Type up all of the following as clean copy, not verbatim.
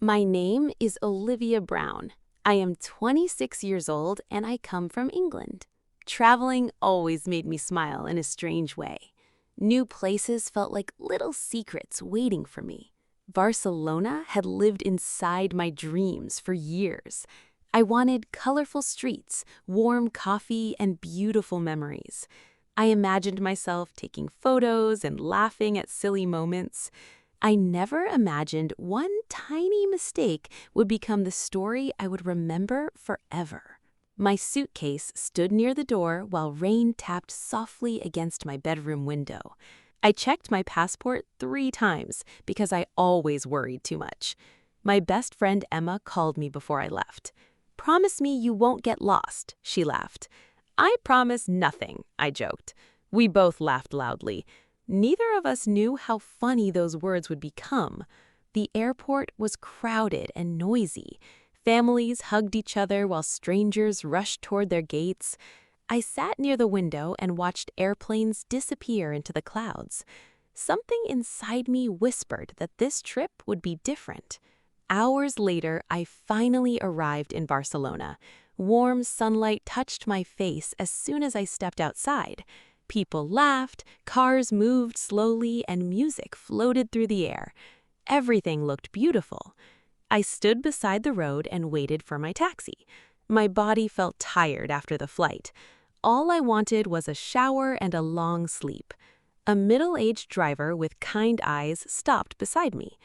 My name is Olivia Brown. I am 26 years old and I come from England. Traveling always made me smile in a strange way. New places felt like little secrets waiting for me. Barcelona had lived inside my dreams for years. I wanted colorful streets, warm coffee, and beautiful memories. I imagined myself taking photos and laughing at silly moments. I never imagined one tiny mistake would become the story I would remember forever. My suitcase stood near the door while rain tapped softly against my bedroom window. I checked my passport 3 times because I always worried too much. My best friend Emma called me before I left. "Promise me you won't get lost," she laughed. "I promise nothing," I joked. We both laughed loudly. Neither of us knew how funny those words would become. The airport was crowded and noisy. Families hugged each other while strangers rushed toward their gates. I sat near the window and watched airplanes disappear into the clouds. Something inside me whispered that this trip would be different. Hours later, I finally arrived in Barcelona. Warm sunlight touched my face as soon as I stepped outside. People laughed, cars moved slowly, and music floated through the air. Everything looked beautiful. I stood beside the road and waited for my taxi. My body felt tired after the flight. All I wanted was a shower and a long sleep. A middle-aged driver with kind eyes stopped beside me.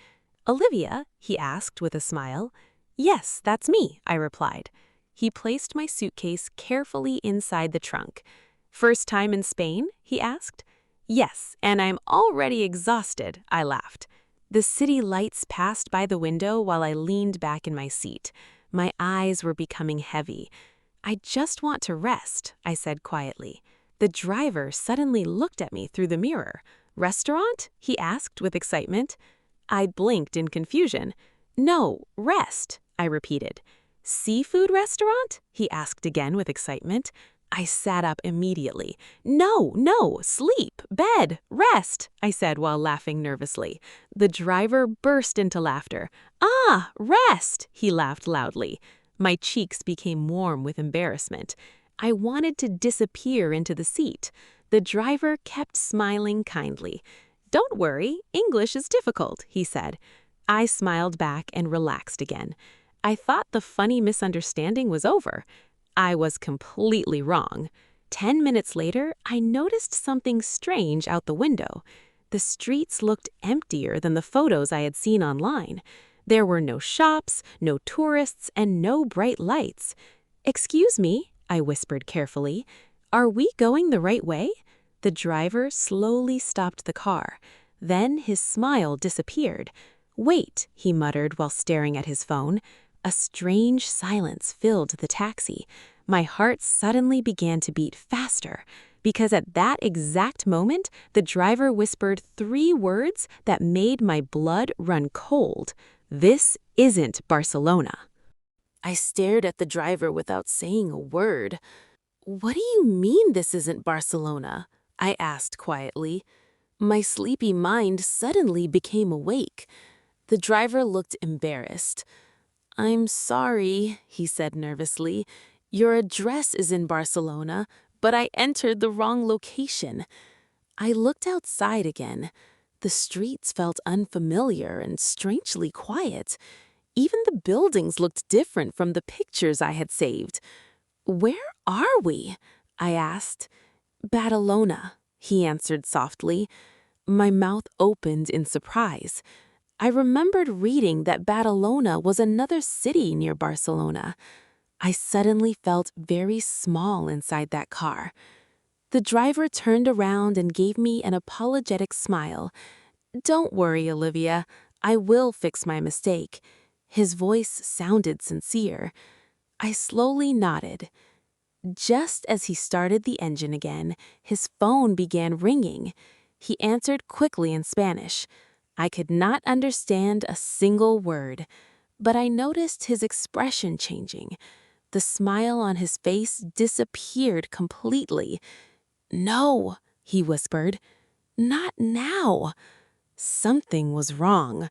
"Olivia?" he asked with a smile. "Yes, that's me," I replied. He placed my suitcase carefully inside the trunk. "First time in Spain?" he asked. "Yes, and I'm already exhausted," I laughed. The city lights passed by the window while I leaned back in my seat. My eyes were becoming heavy. "I just want to rest," I said quietly. The driver suddenly looked at me through the mirror. "Restaurant?" he asked with excitement. I blinked in confusion. "No, rest," I repeated. "Seafood restaurant?" he asked again with excitement. I sat up immediately. No, sleep, bed, rest," I said while laughing nervously. The driver burst into laughter. "Ah, rest," he laughed loudly. My cheeks became warm with embarrassment. I wanted to disappear into the seat. The driver kept smiling kindly. "Don't worry, English is difficult," he said. I smiled back and relaxed again. I thought the funny misunderstanding was over. I was completely wrong. 10 minutes later, I noticed something strange out the window. The streets looked emptier than the photos I had seen online. There were no shops, no tourists, and no bright lights. "Excuse me," I whispered carefully. "Are we going the right way?" The driver slowly stopped the car. Then his smile disappeared. "Wait," he muttered while staring at his phone. A strange silence filled the taxi. My heart suddenly began to beat faster, because at that exact moment, the driver whispered 3 words that made my blood run cold. "This isn't Barcelona." I stared at the driver without saying a word. "What do you mean this isn't Barcelona?" I asked quietly. My sleepy mind suddenly became awake. The driver looked embarrassed. "I'm sorry," he said nervously. "Your address is in Barcelona, but I entered the wrong location." I looked outside again. The streets felt unfamiliar and strangely quiet. Even the buildings looked different from the pictures I had saved. "Where are we?" I asked. "Badalona," he answered softly. My mouth opened in surprise. I remembered reading that Badalona was another city near Barcelona. I suddenly felt very small inside that car. The driver turned around and gave me an apologetic smile. "Don't worry, Olivia. I will fix my mistake." His voice sounded sincere. I slowly nodded. Just as he started the engine again, his phone began ringing. He answered quickly in Spanish. I could not understand a single word, but I noticed his expression changing. The smile on his face disappeared completely. "No," he whispered. "Not now." Something was wrong.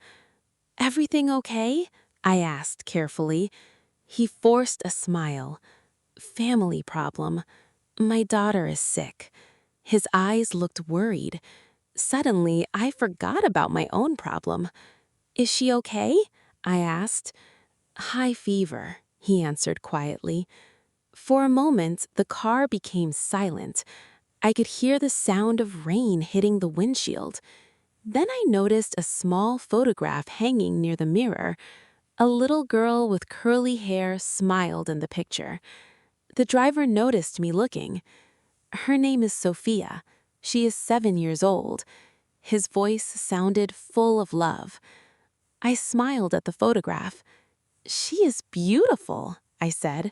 "Everything okay?" I asked carefully. He forced a smile. Family problem. My daughter is sick. His eyes looked worried. Suddenly, I forgot about my own problem. Is she okay? I asked. High fever, he answered quietly. For a moment, the car became silent. I could hear the sound of rain hitting the windshield. Then I noticed a small photograph hanging near the mirror. A little girl with curly hair smiled in the picture. The driver noticed me looking. Her name is Sophia. She is 7 years old. His voice sounded full of love. I smiled at the photograph. She is beautiful, I said.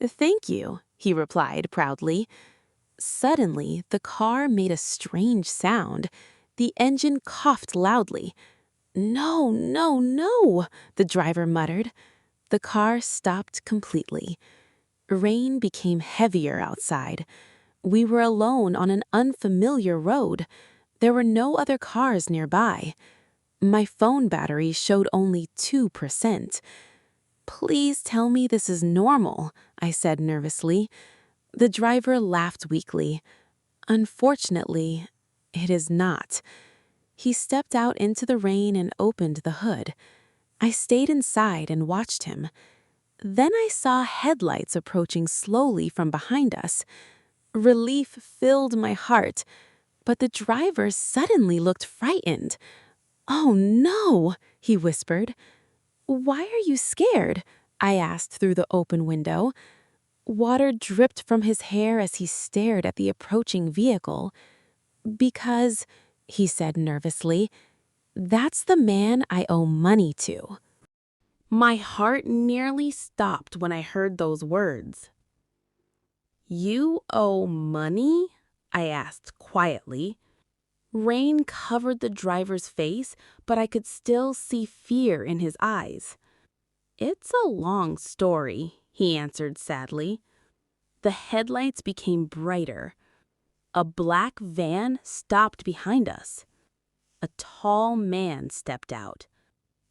Thank you, he replied proudly. Suddenly, the car made a strange sound. The engine coughed loudly. No, no, no, the driver muttered. The car stopped completely. Rain became heavier outside. We were alone on an unfamiliar road. There were no other cars nearby. My phone battery showed only 2%. Please tell me this is normal, I said nervously. The driver laughed weakly. Unfortunately, it is not. He stepped out into the rain and opened the hood. I stayed inside and watched him. Then I saw headlights approaching slowly from behind us. Relief filled my heart, but the driver suddenly looked frightened. Oh no, he whispered. Why are you scared? I asked through the open window. Water dripped from his hair as he stared at the approaching vehicle. Because, he said nervously, that's the man I owe money to. My heart nearly stopped when I heard those words. You owe money? I asked quietly. Rain covered the driver's face, but I could still see fear in his eyes. It's a long story, he answered sadly. The headlights became brighter. A black van stopped behind us. A tall man stepped out.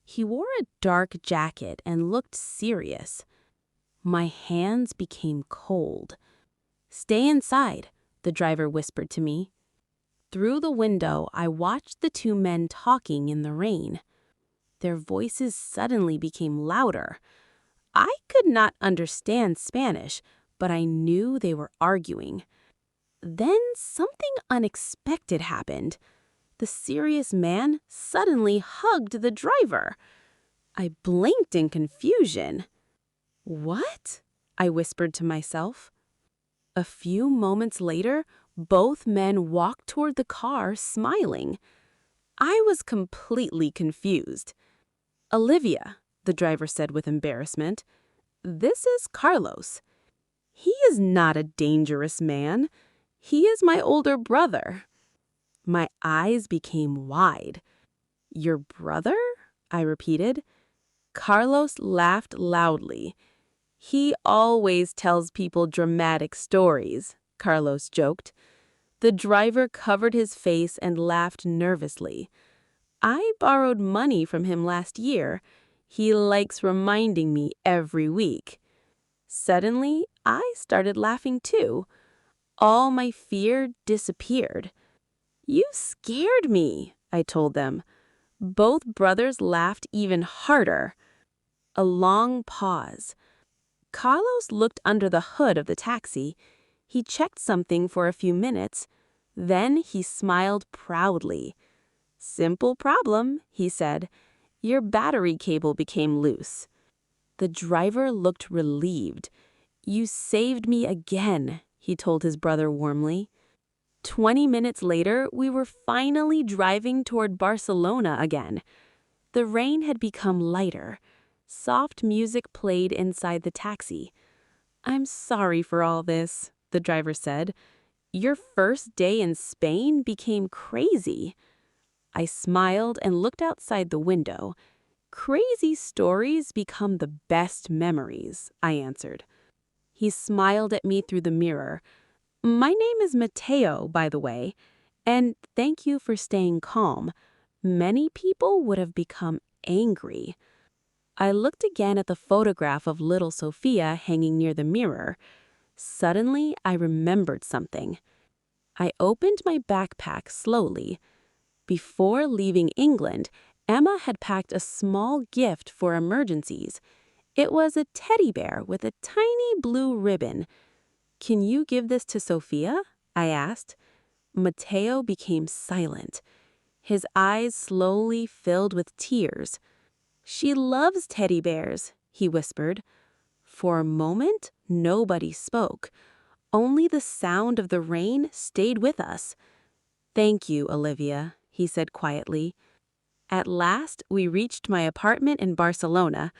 He wore a dark jacket and looked serious. My hands became cold. Stay inside, the driver whispered to me. Through the window, I watched the two men talking in the rain. Their voices suddenly became louder. I could not understand Spanish, but I knew they were arguing. Then something unexpected happened. The serious man suddenly hugged the driver. I blinked in confusion. What? I whispered to myself. A few moments later, both men walked toward the car, smiling. I was completely confused. Olivia, the driver said with embarrassment, this is Carlos. He is not a dangerous man. He is my older brother. My eyes became wide. Your brother? I repeated. Carlos laughed loudly. He always tells people dramatic stories, Carlos joked. The driver covered his face and laughed nervously. I borrowed money from him last year. He likes reminding me every week. Suddenly, I started laughing too. All my fear disappeared. You scared me, I told them. Both brothers laughed even harder. A long pause. Carlos looked under the hood of the taxi. He checked something for a few minutes. Then he smiled proudly. Simple problem, he said. Your battery cable became loose. The driver looked relieved. You saved me again, he told his brother warmly. 20 minutes later, we were finally driving toward Barcelona again. The rain had become lighter. Soft music played inside the taxi. I'm sorry for all this, the driver said. Your first day in Spain became crazy. I smiled and looked outside the window. Crazy stories become the best memories, I answered. He smiled at me through the mirror. My name is Mateo, by the way, and thank you for staying calm. Many people would have become angry. I looked again at the photograph of little Sophia hanging near the mirror. Suddenly, I remembered something. I opened my backpack slowly. Before leaving England, Emma had packed a small gift for emergencies. It was a teddy bear with a tiny blue ribbon. "Can you give this to Sophia?" I asked. Matteo became silent. His eyes slowly filled with tears. "She loves teddy bears," he whispered. For a moment, nobody spoke. Only the sound of the rain stayed with us. "Thank you, Olivia," he said quietly. At last, we reached my apartment in Barcelona.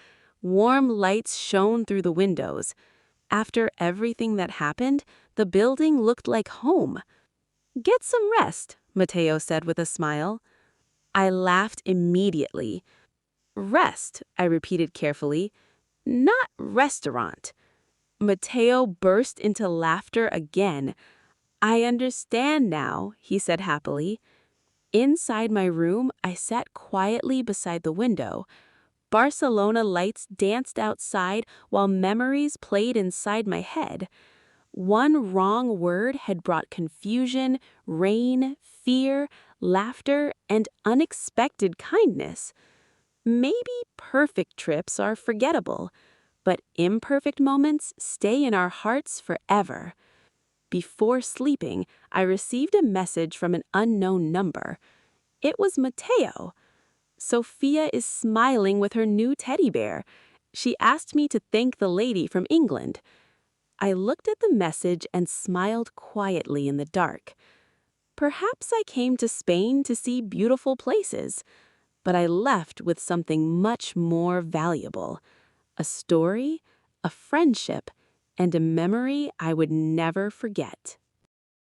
Warm lights shone through the windows. After everything that happened, the building looked like home. "Get some rest," Matteo said with a smile. I laughed immediately. "Rest," I repeated carefully, "not restaurant." Matteo burst into laughter again. "I understand now," he said happily. Inside my room, I sat quietly beside the window. Barcelona lights danced outside while memories played inside my head. One wrong word had brought confusion, rain, fear, laughter, and unexpected kindness. Maybe perfect trips are forgettable, but imperfect moments stay in our hearts forever. Before sleeping, I received a message from an unknown number. It was Matteo. "Sophia is smiling with her new teddy bear. She asked me to thank the lady from England." I looked at the message and smiled quietly in the dark. Perhaps I came to Spain to see beautiful places, but I left with something much more valuable: a story, a friendship, and a memory I would never forget.